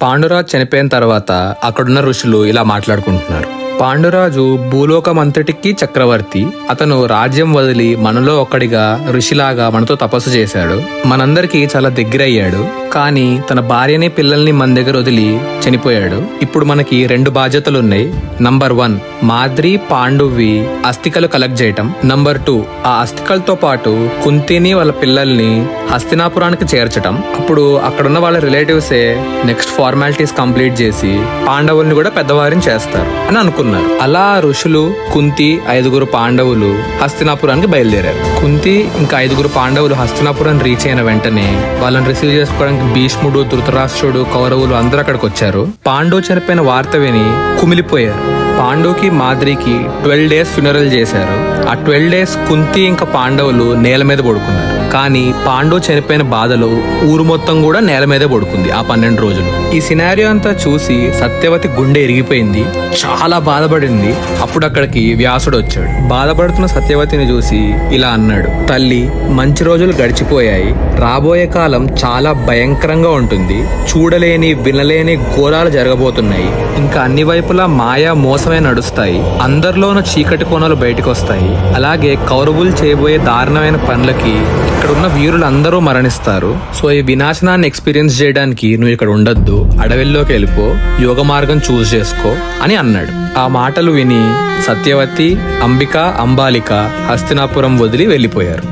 పాండురాజు చనిపోయిన తర్వాత అక్కడున్న ఋషులు ఇలా మాట్లాడుకుంటున్నారు. పాండురాజు భూలోకం అంతటికీ చక్రవర్తి. అతను రాజ్యం వదిలి మనలో ఒక్కడిగా ఋషిలాగా మనతో తపస్సు చేశాడు. మనందరికీ చాలా దగ్గరయ్యాడు. కానీ తన భార్యని పిల్లల్ని మన దగ్గర వదిలి చనిపోయాడు. ఇప్పుడు మనకి 2 బాధ్యతలున్నాయి. నంబర్ 1, మాద్రి పాండువి అస్థికలు కలెక్ట్ చేయటం. నంబర్ 2, ఆ అస్థికలతో పాటు కుంతిని వాళ్ళ పిల్లల్ని హస్తినాపురానికి చేర్చటం. అప్పుడు అక్కడున్న వాళ్ళ రిలేటివ్సే నెక్స్ట్ ఫార్మాలిటీస్ కంప్లీట్ చేసి పాండవుల్ని కూడా పెద్దవారిని చేస్తారు అని అనుకున్నారు. అలా ఋషులు, కుంతి, 5 పాండవులు హస్తినాపురానికి బయలుదేరారు. కుంతి ఇంకా 5 పాండవులు హస్తినాపురం రీచ్ అయిన వెంటనే వాళ్ళని రిసీవ్ చేసుకోవడానికి భీష్ముడు, ధృతరాష్ట్రుడు, కౌరవులు అందరూ అక్కడికి వచ్చారు. పాండు చనిపోయిన వార్త విని కుమిలిపోయారు. పాండుకి, మాద్రికి 12 days ఫ్యూనరల్ చేశారు. ఆ 12 days కుంతి ఇంకా పాండవులు నేల మీద పడుకున్నారు. కానీ పాండు చనిపోయిన బాధలో ఊరు మొత్తం కూడా నేల మీదే పడుకుంది ఆ 12 రోజులు. ఈ సినారియో అంతా చూసి సత్యవతి గుండె ఇరిగిపోయింది, చాలా బాధపడింది. అప్పుడు అక్కడికి వ్యాసుడు వచ్చాడు. బాధపడుతున్న సత్యవతిని చూసి ఇలా అన్నాడు, తల్లి, మంచి రోజులు గడిచిపోయాయి. రాబోయే కాలం చాలా భయంకరంగా ఉంటుంది. చూడలేని, వినలేని ఘోరాలు జరగబోతున్నాయి. ఇంకా అన్ని వైపులా మాయా మోసమే నడుస్తాయి. అందరిలోనూ చీకటి కోణాలు బయటకు వస్తాయి. అలాగే కౌరవులు చేయబోయే దారుణమైన పనులకి ఇక్కడున్న వీరులందరూ మరణిస్తారు. సో ఈ వినాశనాన్ని ఎక్స్పీరియన్స్ చేయడానికి నువ్వు ఇక్కడ ఉండొద్దు, అడవిల్లోకి వెళ్ళిపో, యోగ మార్గం చూస్ చేసుకో అని అన్నాడు. ఆ మాటలు విని సత్యవతి, అంబిక, అంబాలిక హస్తినాపురం వదిలి వెళ్ళిపోయారు.